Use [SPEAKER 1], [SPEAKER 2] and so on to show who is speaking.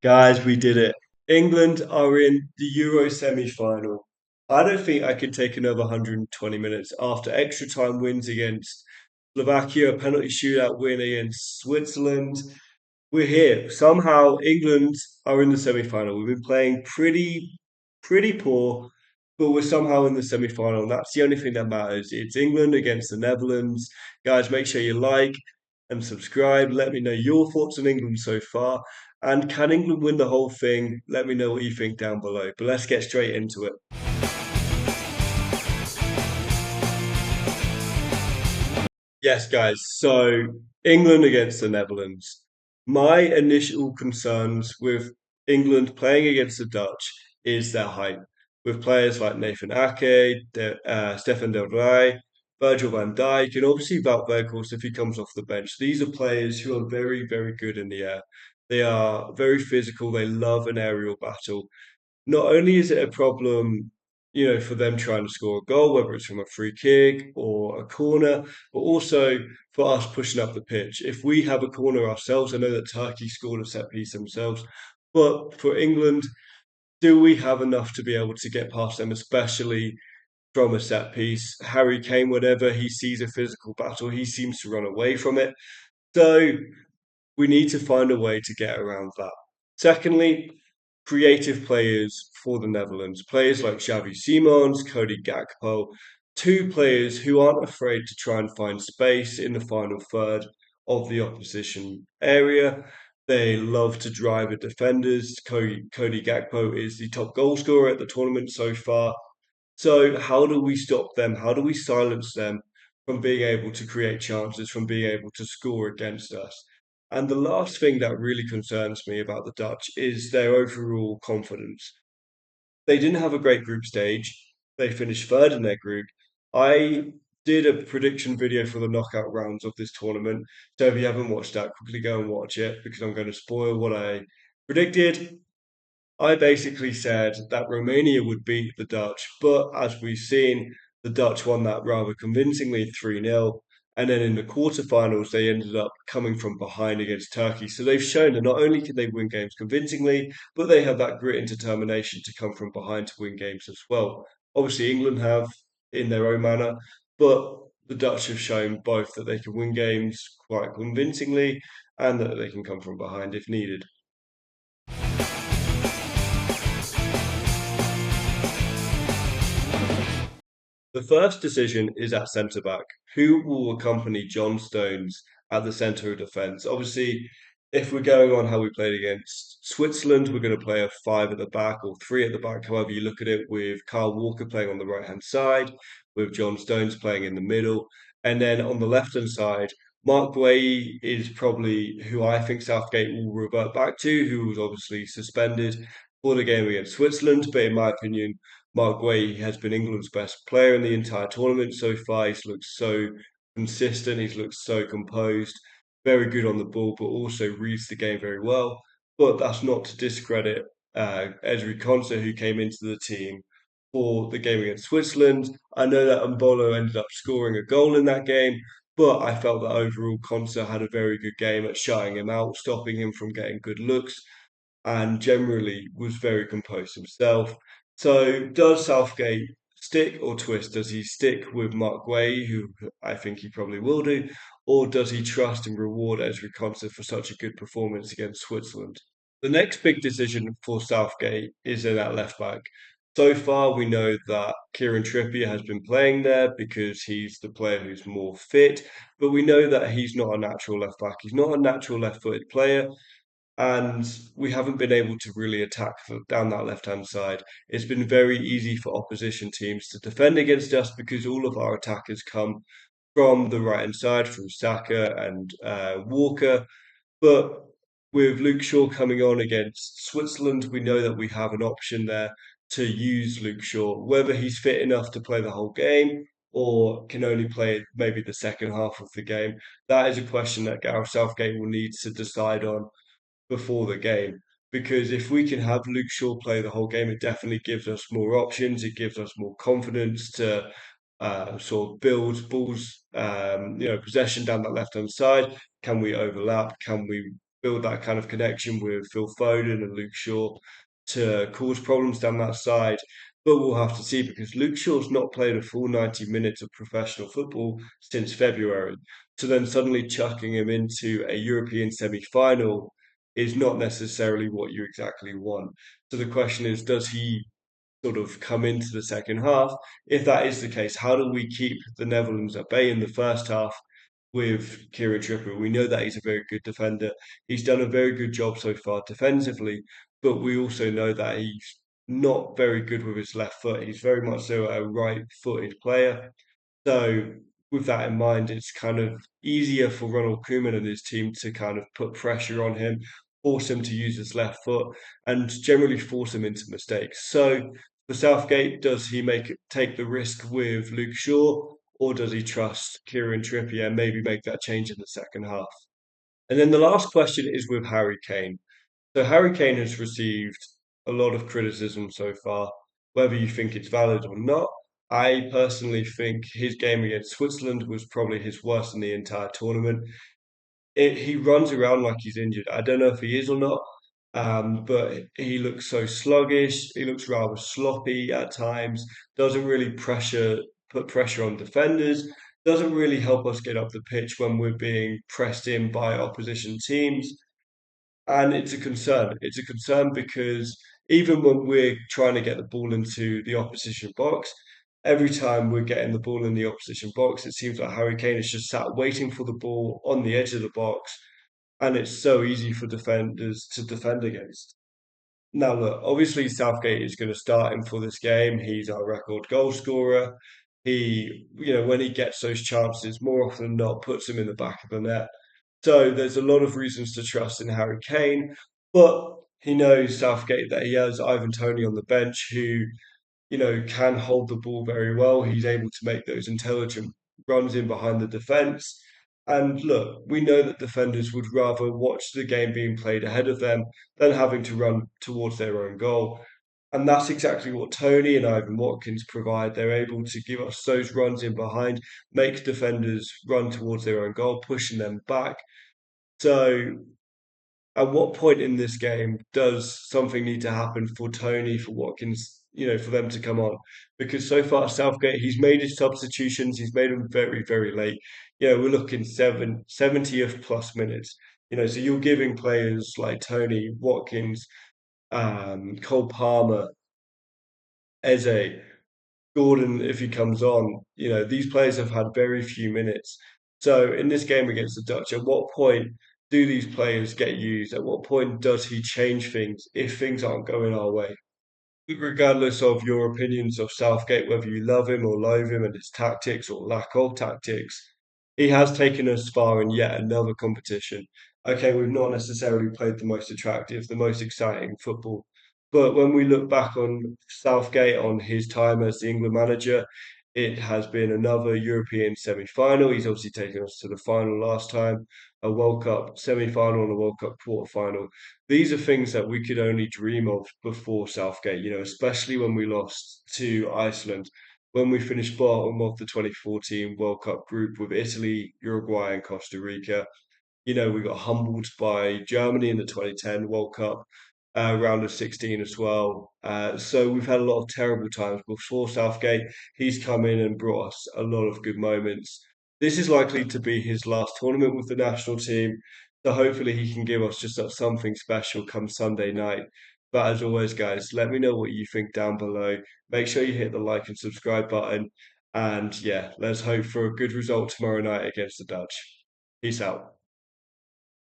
[SPEAKER 1] Guys, we did it. England are in the Euro semi-final. I don't think I could take another 120 minutes after extra time wins against Slovakia, a penalty shootout win against Switzerland. We're here. Somehow England are in the semi-final. We've been playing pretty poor, but we're somehow in the semi-final. And that's the only thing that matters. It's England against the Netherlands. Guys, make sure you like and subscribe. Let me know your thoughts on England so far. And can England win the whole thing? Let me know what you think down below. But let's get straight into it. Yes, guys. So England against the Netherlands. My initial concerns with England playing against the Dutch is their height. With players like Nathan Ake, Stefan Del Rey, Virgil van Dijk, and obviously Wout Weghorst if he comes off the bench. These are players who are very good in the air. They are very physical. They love an aerial battle. Not only is it a problem, for them trying to score a goal, whether it's from a free kick or a corner, but also for us pushing up the pitch. If we have a corner ourselves, I know that Turkey scored a set piece themselves, but for England, do we have enough to be able to get past them, especially from a set piece? Harry Kane, whenever he sees a physical battle, he seems to run away from it. So we need to find a way to get around that. Secondly, creative players for the Netherlands, players like Xavi Simons, Cody Gakpo, two players who aren't afraid to try and find space in the final third of the opposition area. They love to drive at defenders. Cody Gakpo is the top goal scorer at the tournament so far. So, how do we stop them? How do we silence them from being able to create chances, from being able to score against us? And the last thing that really concerns me about the Dutch is their overall confidence. They didn't have a great group stage. They finished third in their group. I did a prediction video for the knockout rounds of this tournament. So if you haven't watched that, quickly go and watch it because I'm going to spoil what I predicted. I basically said that Romania would beat the Dutch, but as we've seen, the Dutch won that rather convincingly 3-0. And then in the quarterfinals, they ended up coming from behind against Turkey. So they've shown that not only can they win games convincingly, but they have that grit and determination to come from behind to win games as well. Obviously, England have in their own manner, but the Dutch have shown both that they can win games quite convincingly and that they can come from behind if needed. The first decision is at centre back. Who will accompany John Stones at the centre of defence? Obviously, if we're going on how we played against Switzerland, we're going to play a five at the back or three at the back, however you look at it, with Kyle Walker playing on the right hand side, with John Stones playing in the middle. And then on the left hand side, Mark Guehi is probably who I think Southgate will revert back to, who was obviously suspended for the game against Switzerland. But in my opinion, Mark Guehi has been England's best player in the entire tournament so far. He's looked so consistent. He's looked so composed, very good on the ball, but also reads the game very well. But that's not to discredit Ezri Konsa, who came into the team for the game against Switzerland. I know that Mbolo ended up scoring a goal in that game, but I felt that overall Konsa had a very good game at shutting him out, stopping him from getting good looks and generally was very composed himself. So, does Southgate stick or twist? Does he stick with Mark Guay, who I think he probably will do, or does he trust and reward Ezri Konsa for such a good performance against Switzerland? The next big decision for Southgate is in that left back. So far, we know that Kieran Trippier has been playing there because he's the player who's more fit, but we know that he's not a natural left back. He's not a natural left footed player and we haven't been able to really attack down that left hand side. It's been very easy for opposition teams to defend against us because all of our attackers come from the right hand side through Saka and Walker. But with Luke Shaw coming on against Switzerland, we know that we have an option there to use Luke Shaw. Whether he's fit enough to play the whole game or can only play maybe the second half of the game, that is a question that Gareth Southgate will need to decide on before the game. Because if we can have Luke Shaw play the whole game, it definitely gives us more options. It gives us more confidence to sort of build balls, possession down that left hand side. Can we overlap? Can we build that kind of connection with Phil Foden and Luke Shaw to cause problems down that side. But we'll have to see because Luke Shaw's not played a full 90 minutes of professional football since February. So then suddenly chucking him into a European semi-final is not necessarily what you exactly want. So the question is, does he sort of come into the second half? If that is the case, how do we keep the Netherlands at bay in the first half with Kieran Trippier? We know that he's a very good defender. He's done a very good job so far defensively, but we also know that he's not very good with his left foot. He's very much so a right-footed player. So with that in mind, it's kind of easier for Ronald Koeman and his team to kind of put pressure on him, force him to use his left foot, and generally force him into mistakes. So for Southgate, does he take the risk with Luke Shaw, or does he trust Kieran Trippier and maybe make that change in the second half? And then the last question is with Harry Kane. So Harry Kane has received a lot of criticism so far, whether you think it's valid or not. I personally think his game against Switzerland was probably his worst in the entire tournament. He runs around like he's injured. I don't know if he is or not, but he looks so sluggish. He looks rather sloppy at times. Doesn't really put pressure on defenders. Doesn't really help us get up the pitch when we're being pressed in by opposition teams. And it's a concern. It's a concern because even when we're trying to get the ball into the opposition box, every time we're getting the ball in the opposition box, it seems like Harry Kane is just sat waiting for the ball on the edge of the box, and it's so easy for defenders to defend against. Now, look, obviously Southgate is going to start him for this game. He's our record goal scorer. When he gets those chances, more often than not, puts him in the back of the net. So there's a lot of reasons to trust in Harry Kane, but he knows Southgate that he has Ivan Toney on the bench who, can hold the ball very well. He's able to make those intelligent runs in behind the defence. And look, we know that defenders would rather watch the game being played ahead of them than having to run towards their own goal. And that's exactly what Tony and Ivan Watkins provide. They're able to give us those runs in behind, make defenders run towards their own goal, pushing them back. So, at what point in this game does something need to happen for Tony, for Watkins, for them to come on? Because so far, Southgate, he's made his substitutions, he's made them very, very late. We're looking 70th plus minutes. So you're giving players like Tony, Watkins, Cole Palmer, Eze, Gordon, if he comes on, these players have had very few minutes. So in this game against the Dutch, at what point do these players get used? At what point does he change things if things aren't going our way? Regardless of your opinions of Southgate, whether you love him or loathe him and his tactics or lack of tactics, he has taken us far in yet another competition. Okay, we've not necessarily played the most attractive, the most exciting football, but when we look back on Southgate, on his time as the England manager, it has been another European semi-final. He's obviously taken us to the final last time, a World Cup semi-final and a World Cup quarter-final. These are things that we could only dream of before Southgate, especially when we lost to Iceland, when we finished bottom of the 2014 World Cup group with Italy, Uruguay, and Costa Rica. We got humbled by Germany in the 2010 World Cup round of 16 as well. So we've had a lot of terrible times before Southgate. He's come in and brought us a lot of good moments. This is likely to be his last tournament with the national team. So hopefully he can give us just something special come Sunday night. But as always, guys, let me know what you think down below. Make sure you hit the like and subscribe button. And yeah, let's hope for a good result tomorrow night against the Dutch. Peace out.